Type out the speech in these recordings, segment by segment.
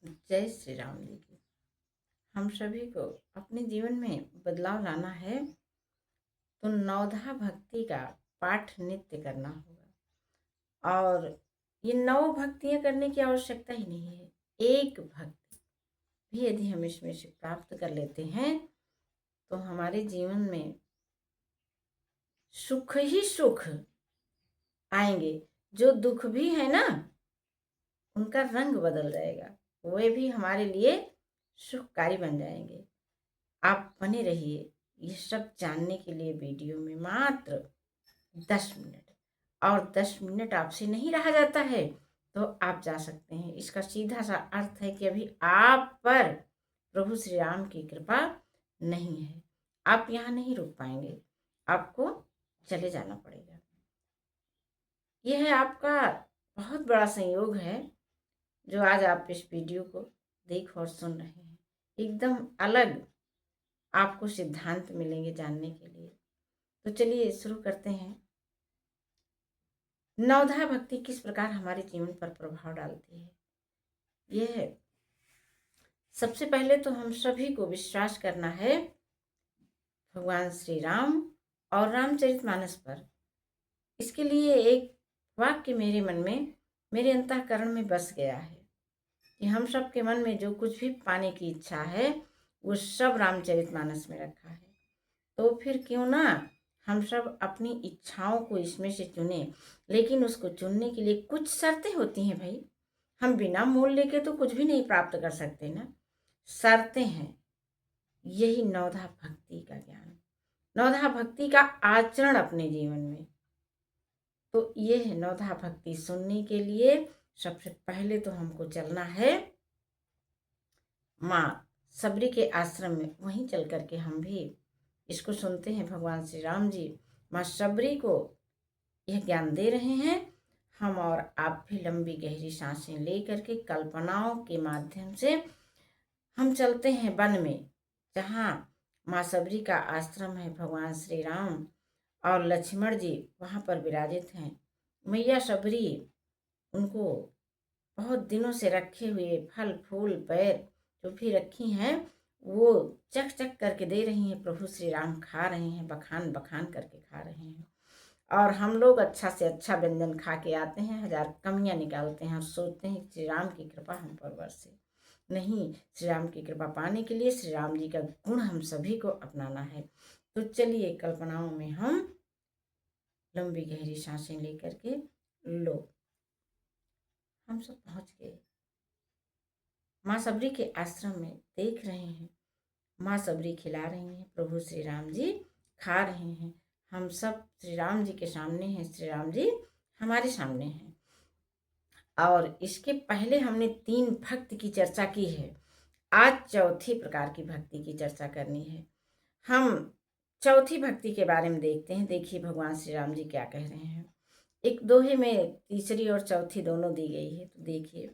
जय श्री राम जी की। हम सभी को अपने जीवन में बदलाव लाना है तो नवधा भक्ति का पाठ नित्य करना होगा। और ये 9 भक्तियां करने की आवश्यकता ही नहीं है। एक भक्ति भी यदि हम इसमें से प्राप्त कर लेते हैं तो हमारे जीवन में सुख ही सुख आएंगे। जो दुख भी है ना, उनका रंग बदल जाएगा, वे भी हमारे लिए सुखकारी बन जाएंगे। आप बने रहिए ये सब जानने के लिए वीडियो में मात्र 10 मिनट। और 10 मिनट आपसे नहीं रहा जाता है तो आप जा सकते हैं। इसका सीधा सा अर्थ है कि अभी आप पर प्रभु श्री राम की कृपा नहीं है, आप यहाँ नहीं रुक पाएंगे, आपको चले जाना पड़ेगा। यह है आपका बहुत बड़ा संयोग है जो आज आप इस वीडियो को देख और सुन रहे हैं। एकदम अलग आपको सिद्धांत मिलेंगे जानने के लिए। तो चलिए शुरू करते हैं। नवधा भक्ति किस प्रकार हमारे जीवन पर प्रभाव डालती है। यह सबसे पहले तो हम सभी को विश्वास करना है भगवान श्री राम और रामचरितमानस पर। इसके लिए एक वाक्य मेरे मन में, मेरे अंतःकरण में बस गया है कि हम सब के मन में जो कुछ भी पाने की इच्छा है वो सब रामचरितमानस में रखा है। तो फिर क्यों ना हम सब अपनी इच्छाओं को इसमें से चुने। लेकिन उसको चुनने के लिए कुछ शर्तें होती हैं भाई। हम बिना मूल्य के तो कुछ भी नहीं प्राप्त कर सकते ना, शर्तें हैं। यही नवधा भक्ति का ज्ञान, नवधा भक्ति का आचरण अपने जीवन में। तो ये है नवधा भक्ति सुनने के लिए सबसे पहले तो हमको चलना है माँ सबरी के आश्रम में। वहीं चल करके हम भी इसको सुनते हैं। भगवान श्री राम जी माँ सबरी को यह ज्ञान दे रहे हैं। हम और आप भी लंबी गहरी सांसें ले करके कल्पनाओं के माध्यम से हम चलते हैं वन में, जहाँ माँ सबरी का आश्रम है। भगवान श्री राम और लक्ष्मण जी वहाँ पर विराजित हैं। मैया सबरी उनको बहुत दिनों से रखे हुए फल फूल पैर जो भी रखी हैं वो चख चख करके दे रही हैं। प्रभु श्री राम खा रहे हैं, बखान बखान करके खा रहे हैं। और हम लोग अच्छा से अच्छा व्यंजन खा के आते हैं, 1000 कमियां निकालते हैं और सोचते हैं श्री राम की कृपा हम पर बरसे। नहीं, श्री राम की कृपा पाने के लिए श्री राम जी का गुण हम सभी को अपनाना है। तो चलिए कल्पनाओं में हम लंबी गहरी सांसें लेकर के लो हम सब पहुंच गए माँ सबरी के आश्रम में। देख रहे हैं माँ सबरी खिला रही हैं, प्रभु श्री राम जी खा रहे हैं। हम सब श्री राम जी के सामने हैं, श्री राम जी हमारे सामने हैं। और इसके पहले हमने 3 भक्ति की चर्चा की है। आज चौथी प्रकार की भक्ति की चर्चा करनी है। हम चौथी भक्ति के बारे में देखते हैं। देखिए भगवान श्री राम जी क्या कह रहे हैं। एक दोहे में तीसरी और चौथी दोनों दी गई है। तो देखिए,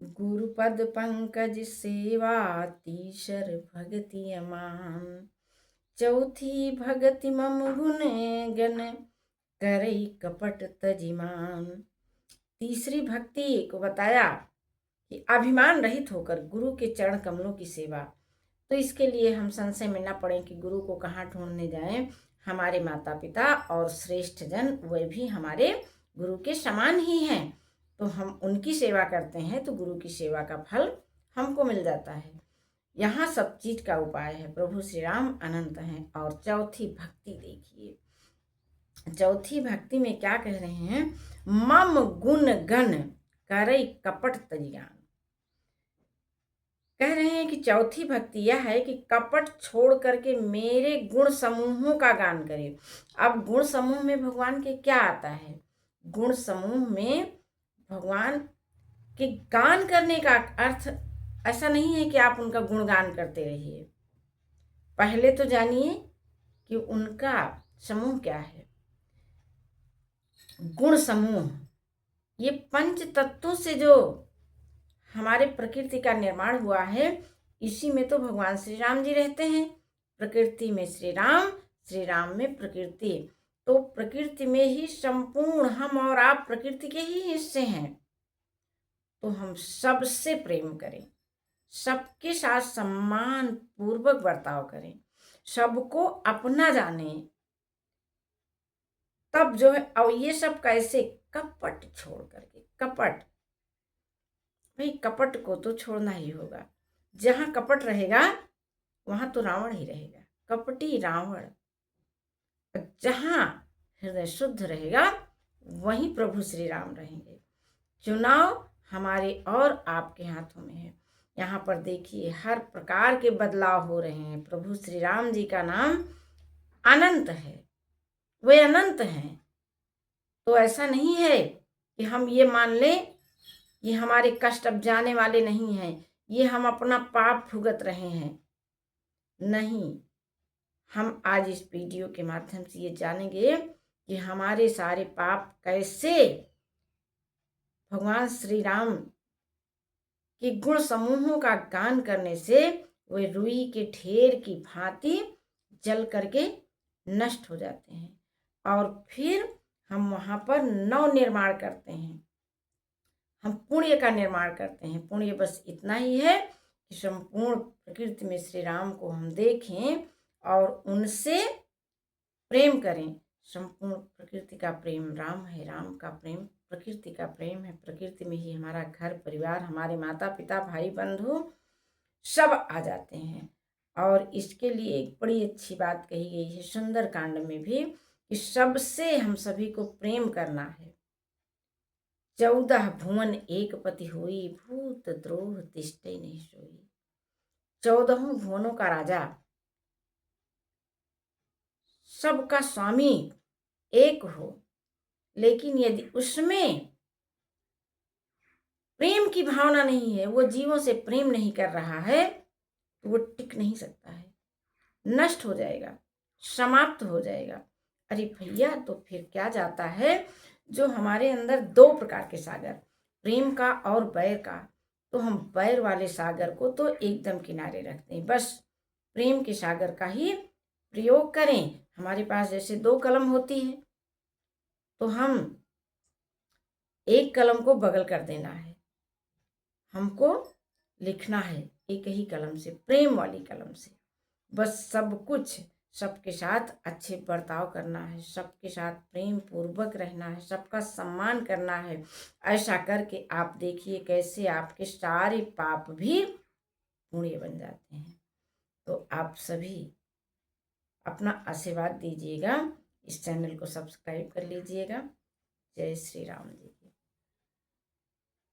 गुरुपद पंकज सेवा तीसर भगति अमान, चौथी भगति मम गुण गण करई कपट तजिमान। तीसरी भक्ति को बताया कि अभिमान रहित होकर गुरु के चरण कमलों की सेवा। तो इसके लिए हम संशय में न पड़े कि गुरु को कहाँ ढूंढने जाएं। हमारे माता पिता और श्रेष्ठ जन वे भी हमारे गुरु के समान ही हैं। तो हम उनकी सेवा करते हैं तो गुरु की सेवा का फल हमको मिल जाता है। यहाँ सब चीज का उपाय है। प्रभु श्री राम अनंत हैं। और चौथी भक्ति देखिए, चौथी भक्ति में क्या कह रहे हैं। मम गुण गण करई कपट तजियान। कह रहे हैं कि चौथी भक्ति यह है कि कपट छोड़ करके मेरे गुण समूहों का गान करे। अब गुण समूह में भगवान के क्या आता है। गुण समूह में भगवान के गान करने का अर्थ ऐसा नहीं है कि आप उनका गुणगान करते रहिए। पहले तो जानिए कि उनका समूह क्या है। गुण समूह ये 5 तत्वों से जो हमारे प्रकृति का निर्माण हुआ है, इसी में तो भगवान श्री राम जी रहते हैं। प्रकृति में श्री राम, श्री राम में प्रकृति। तो प्रकृति में ही संपूर्ण हम और आप प्रकृति के ही हिस्से हैं। तो हम सबसे प्रेम करें, सबके साथ सम्मान पूर्वक बर्ताव करें, सबको अपना जाने। तब जो है, और ये सब कैसे? कपट छोड़ करके। कपट, भाई कपट को तो छोड़ना ही होगा। जहां कपट रहेगा वहां तो रावण ही रहेगा, कपटी रावण। जहां हृदय शुद्ध रहेगा वहीं प्रभु श्री राम रहेंगे। चुनाव हमारे और आपके हाथों में है। यहाँ पर देखिए हर प्रकार के बदलाव हो रहे हैं। प्रभु श्री राम जी का नाम अनंत है, वे अनंत हैं। तो ऐसा नहीं है कि हम ये मान लें ये हमारे कष्ट अब जाने वाले नहीं हैं, ये हम अपना पाप भुगत रहे हैं। नहीं, हम आज इस वीडियो के माध्यम से ये जानेंगे कि हमारे सारे पाप कैसे भगवान श्री राम के गुण समूहों का गान करने से वे रुई के ढेर की भांति जल करके नष्ट हो जाते हैं, और फिर हम वहां पर नव निर्माण करते हैं। हम पुण्य का निर्माण करते हैं। पुण्य बस इतना ही है कि संपूर्ण प्रकृति में श्री राम को हम देखें और उनसे प्रेम करें। संपूर्ण प्रकृति का प्रेम राम है, राम का प्रेम प्रकृति का प्रेम है। प्रकृति में ही हमारा घर परिवार, हमारे माता पिता भाई बंधु सब आ जाते हैं। और इसके लिए एक बड़ी अच्छी बात कही गई है सुंदर कांड में भी कि सबसे हम सभी को प्रेम करना है। 14 भुवन एक पति होई, भूत द्रोह तिष्ठे नहीं सोई। 14 भुवनों का राजा, सबका स्वामी एक हो, लेकिन यदि उसमें प्रेम की भावना नहीं है, वो जीवों से प्रेम नहीं कर रहा है, तो वो टिक नहीं सकता है, नष्ट हो जाएगा, समाप्त हो जाएगा। अरे भैया, तो फिर क्या जाता है? जो हमारे अंदर 2 प्रकार के सागर, प्रेम का और बैर का, तो हम बैर वाले सागर को तो एकदम किनारे रखते हैं। बस प्रेम के सागर का ही प्रयोग करें। हमारे पास जैसे 2 कलम होती है, तो हम एक कलम को बगल कर देना है, हमको लिखना है एक ही कलम से, प्रेम वाली कलम से। बस सब कुछ सबके साथ अच्छे बर्ताव करना है, सबके साथ प्रेम पूर्वक रहना है, सबका सम्मान करना है। ऐसा करके आप देखिए कैसे आपके सारे पाप भी पुण्य बन जाते हैं। तो आप सभी अपना आशीर्वाद दीजिएगा, इस चैनल को सब्सक्राइब कर लीजिएगा। जय श्री राम जी।